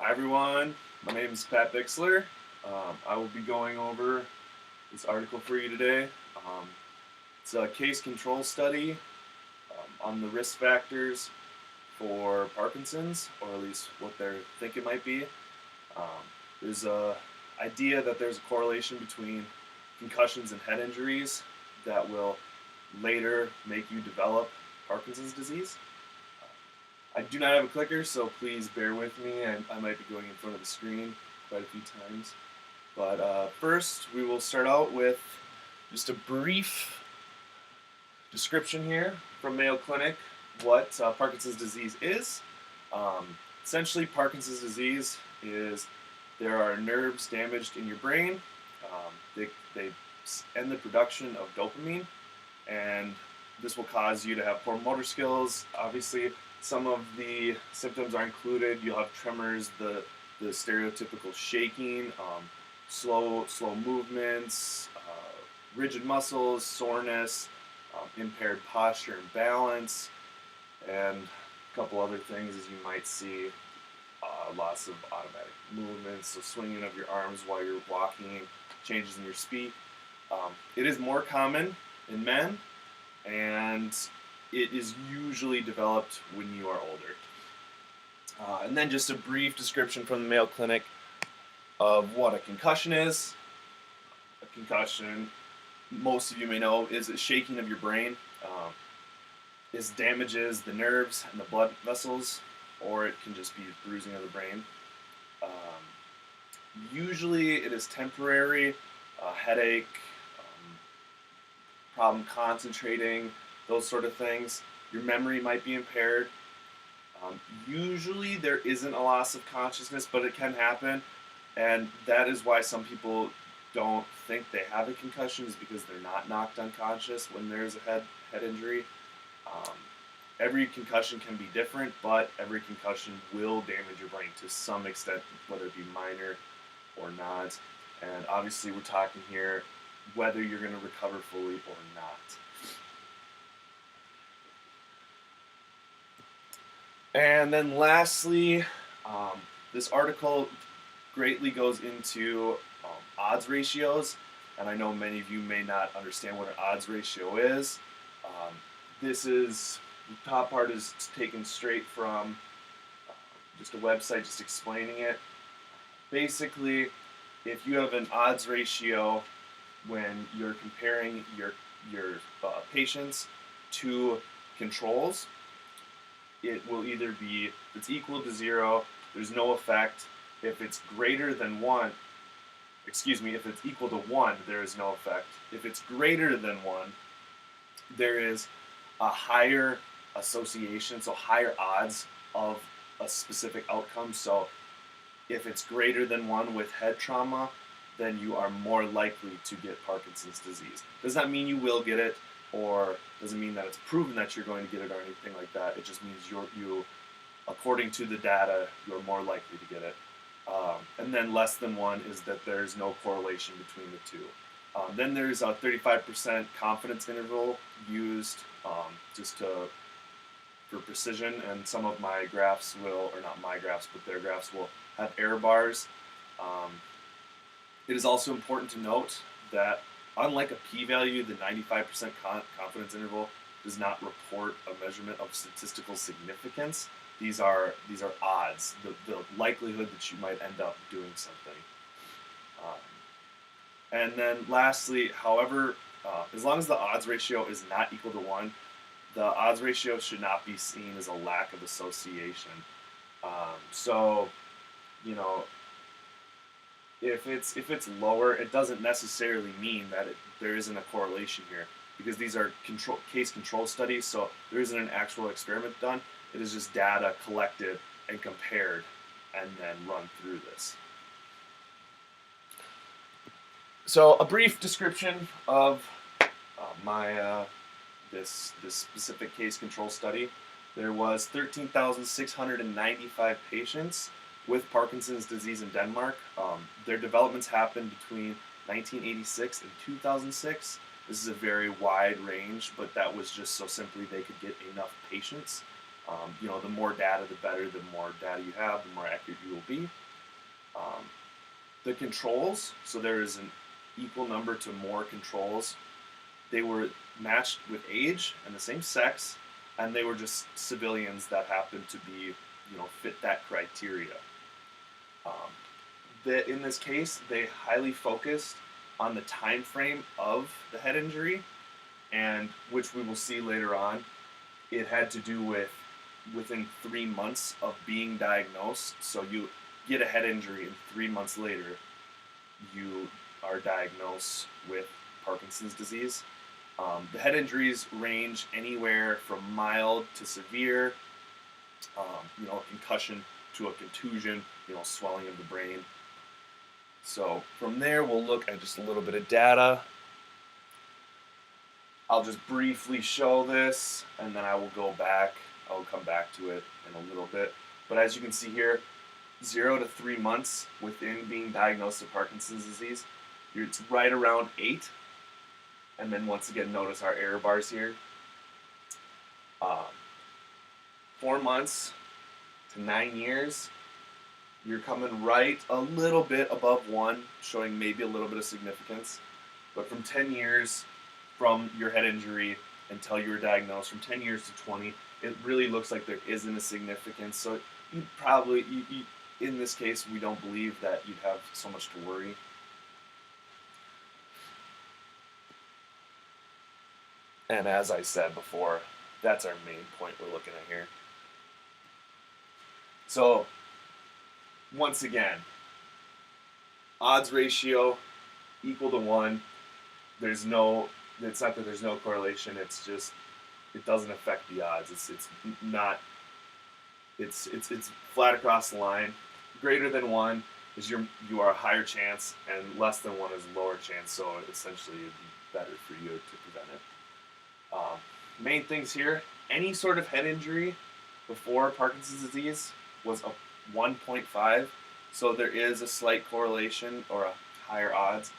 Hi everyone, my name is Pat Bixler. I will be going over this article for you today. Um, it's a case control study on the risk factors for Parkinson's, or at least what they think it might be. Um, there's a idea that there's a correlation between concussions and head injuries that will later make you develop Parkinson's disease. I do not have a clicker, so please bear with me. I might be going in front of the screen quite a few times. But first, we will start out with just a brief description here from Mayo Clinic what Parkinson's disease is. Essentially, Parkinson's disease is there are nerves damaged in your brain. They end the production of dopamine, and this will cause you to have poor motor skills. Obviously, some of the symptoms are included. You'll have tremors, the stereotypical shaking, slow movements, rigid muscles, soreness, impaired posture and balance, and a couple other things as you might see. Loss of automatic movements, so swinging of your arms while you're walking, changes in your speed. It is more common in men, and it is usually developed when you are older. And then just a brief description from the Mayo Clinic of what a concussion is. A concussion, most of you may know, is a shaking of your brain. This damages the nerves and the blood vessels, or it can just be bruising of the brain. Usually it is temporary, headache, problem concentrating, those sort of things. Your memory might be impaired. Usually there isn't a loss of consciousness, but it can happen, and that is why some people don't think they have a concussion, is because they're not knocked unconscious when there's a head injury. Every concussion can be different, but every concussion will damage your brain to some extent, whether it be minor or not. And obviously we're talking here whether you're going to recover fully or not. And then lastly, this article greatly goes into odds ratios, and I know many of you may not understand what an odds ratio is. This is, the top part is taken straight from just a website just explaining it. Basically, if you have an odds ratio when you're comparing your patients to controls, it will either be, if it's equal to 0, there's no effect. If it's greater than 1, if it's equal to 1, there is no effect. If it's greater than 1, there is a higher association, so higher odds of a specific outcome. So if it's greater than 1 with head trauma, then you are more likely to get Parkinson's disease. Does not mean you will get it, or doesn't mean that it's proven that you're going to get it or anything like that. It just means you, according to the data, you're more likely to get it. And then less than 1 is that there's no correlation between the two. Then there's a 35% confidence interval used just for precision, and some of my graphs will, or not my graphs, but their graphs will have error bars. It is also important to note that unlike a p-value, the 95% confidence interval does not report a measurement of statistical significance. These are odds, the likelihood that you might end up doing something. And then lastly, however, as long as the odds ratio is not equal to 1, the odds ratio should not be seen as a lack of association. So, you know, if it's lower, it doesn't necessarily mean that there isn't a correlation here, because these are case control studies, so there isn't an actual experiment done. It is just data collected and compared and then run through this. So a brief description of this specific case control study. There was 13,695 patients with Parkinson's disease in Denmark. Their developments happened between 1986 and 2006. This is a very wide range, but that was just so simply they could get enough patients. The more data, the better. The more data you have, the more accurate you will be. The controls, so there is an equal number to more controls. They were matched with age and the same sex, and they were just civilians that happened to be, fit that criteria. In this case, they highly focused on the time frame of the head injury, and which we will see later on. It had to do with within 3 months of being diagnosed. So you get a head injury, and 3 months later, you are diagnosed with Parkinson's disease. The head injuries range anywhere from mild to severe, a concussion to a contusion, swelling of the brain. So from there, we'll look at just a little bit of data. I'll just briefly show this, and then I will come back to it in a little bit. But as you can see here, 0 to 3 months within being diagnosed with Parkinson's disease, it's right around 8. And then once again, notice our error bars here. 4 months to 9 years, you're coming right a little bit above 1, showing maybe a little bit of significance. But from 10 years from your head injury until you were diagnosed, from 10 years to 20, it really looks like there isn't a significance. So you probably, in this case, we don't believe that you'd have so much to worry. And as I said before, that's our main point we're looking at here. So, once again, odds ratio equal to 1. It's not that there's no correlation, it's just, it doesn't affect the odds. It's flat across the line. Greater than 1 is you are a higher chance, and less than 1 is a lower chance, so essentially it'd be better for you to prevent it. Main things here, any sort of head injury before Parkinson's disease was a 1.5, so there is a slight correlation or a higher odds.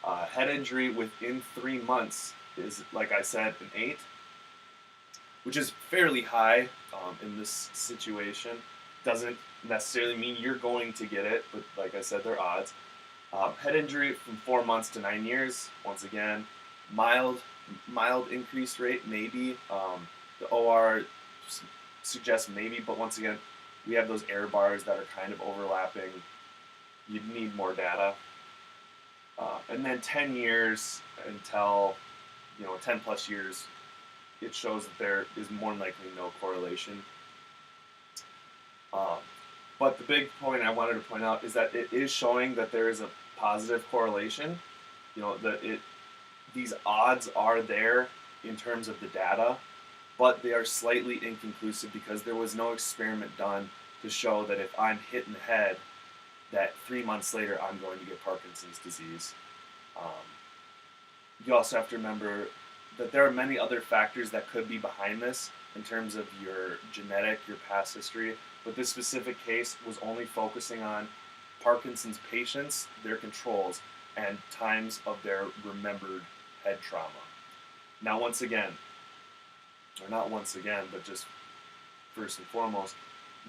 Head injury within 3 months is, like I said, an 8, which is fairly high in this situation. Doesn't necessarily mean you're going to get it, but like I said, there are odds. Head injury from 4 months to 9 years, once again, mild increased rate, maybe. The OR suggests maybe, but once again, we have those error bars that are kind of overlapping. You'd need more data. And then 10 years until, 10 plus years, it shows that there is more than likely no correlation. But the big point I wanted to point out is that it is showing that there is a positive correlation. These odds are there in terms of the data, but they are slightly inconclusive because there was no experiment done to show that if I'm hit in the head, that 3 months later I'm going to get Parkinson's disease. You also have to remember that there are many other factors that could be behind this in terms of your genetic, your past history, but this specific case was only focusing on Parkinson's patients, their controls, and times of their remembered head trauma. Now, but just first and foremost,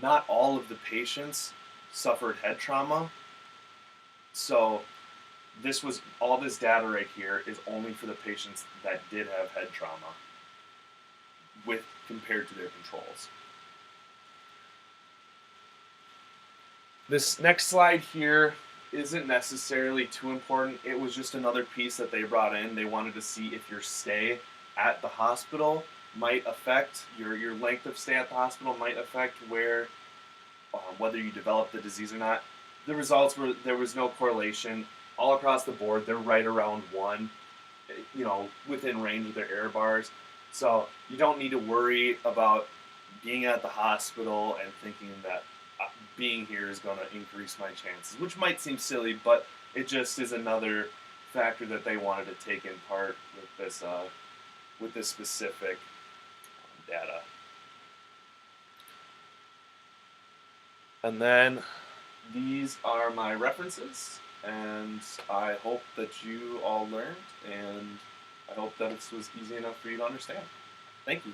not all of the patients suffered head trauma. So all this data right here is only for the patients that did have head trauma compared to their controls. This next slide here isn't necessarily too important. It was just another piece that they brought in. They wanted to see if your stay at the hospital might affect, your length of stay at the hospital might affect whether you develop the disease or not. The results were there was no correlation. All across the board, they're right around 1, within range of their error bars. So you don't need to worry about being at the hospital and thinking that being here is going to increase my chances, which might seem silly, but it just is another factor that they wanted to take in part with this specific data. And then these are my references, and I hope that you all learned, and I hope that this was easy enough for you to understand. Thank you.